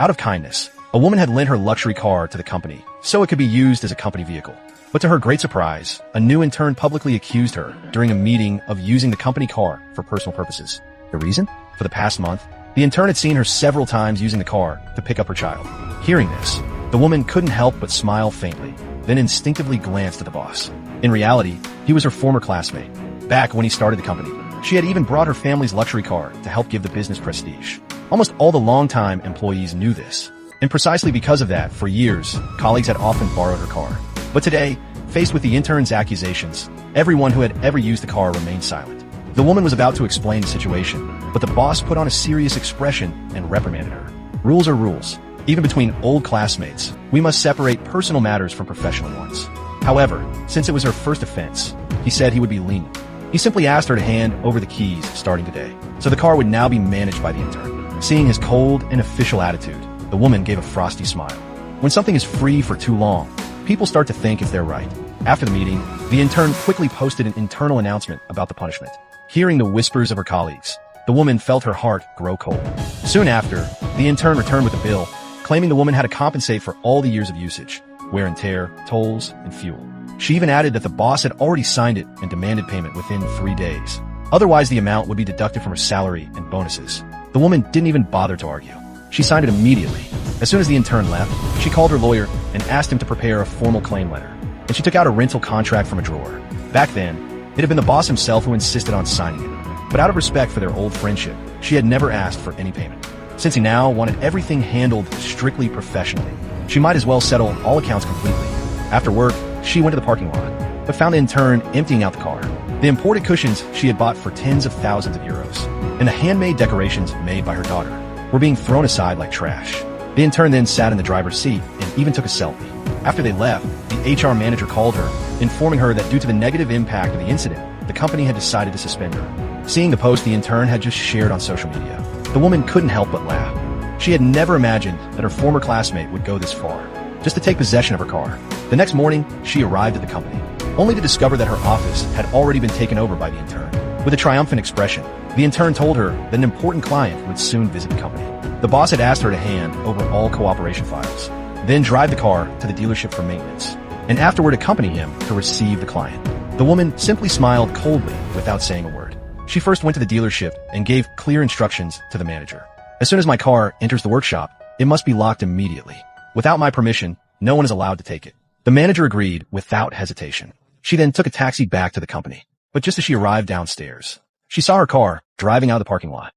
Out of kindness, a woman had lent her luxury car to the company so it could be used as a company vehicle. But to her great surprise, a new intern publicly accused her during a meeting of using the company car for personal purposes. The reason? For the past month, the intern had seen her several times using the car to pick up her child. Hearing this, the woman couldn't help but smile faintly, then instinctively glanced at the boss. In reality, he was her former classmate. Back when he started the company, she had even brought her family's luxury car to help give the business prestige. Almost all the longtime employees knew this. And precisely because of that, for years, colleagues had often borrowed her car. But today, faced with the intern's accusations, everyone who had ever used the car remained silent. The woman was about to explain the situation, but the boss put on a serious expression and reprimanded her. Rules are rules. Even between old classmates, we must separate personal matters from professional ones. However, since it was her first offense, he said he would be lenient. He simply asked her to hand over the keys starting today, so the car would now be managed by the intern. Seeing his cold and official attitude, the woman gave a frosty smile. When something is free for too long, people start to think if they're right. After the meeting, the intern quickly posted an internal announcement about the punishment. Hearing the whispers of her colleagues, the woman felt her heart grow cold. Soon after, the intern returned with a bill, claiming the woman had to compensate for all the years of usage, wear and tear, tolls, and fuel. She even added that the boss had already signed it and demanded payment within 3 days. Otherwise, the amount would be deducted from her salary and bonuses. The woman didn't even bother to argue. She signed it immediately. As soon as the intern left, she called her lawyer and asked him to prepare a formal claim letter. And she took out a rental contract from a drawer. Back then, it had been the boss himself who insisted on signing it. But out of respect for their old friendship, she had never asked for any payment. Since he now wanted everything handled strictly professionally, she might as well settle all accounts completely. After work, she went to the parking lot, but found the intern emptying out the car. The imported cushions she had bought for tens of thousands of euros, and the handmade decorations made by her daughter, were being thrown aside like trash. The intern then sat in the driver's seat and even took a selfie. After they left, the HR manager called her, informing her that due to the negative impact of the incident, the company had decided to suspend her. Seeing the post the intern had just shared on social media, the woman couldn't help but laugh. She had never imagined that her former classmate would go this far, just to take possession of her car. The next morning, she arrived at the company, only to discover that her office had already been taken over by the intern. With a triumphant expression, the intern told her that an important client would soon visit the company. The boss had asked her to hand over all cooperation files, then drive the car to the dealership for maintenance, and afterward accompany him to receive the client. The woman simply smiled coldly without saying a word. She first went to the dealership and gave clear instructions to the manager. As soon as my car enters the workshop, it must be locked immediately. Without my permission, no one is allowed to take it. The manager agreed without hesitation. She then took a taxi back to the company. But just as she arrived downstairs, she saw her car driving out of the parking lot.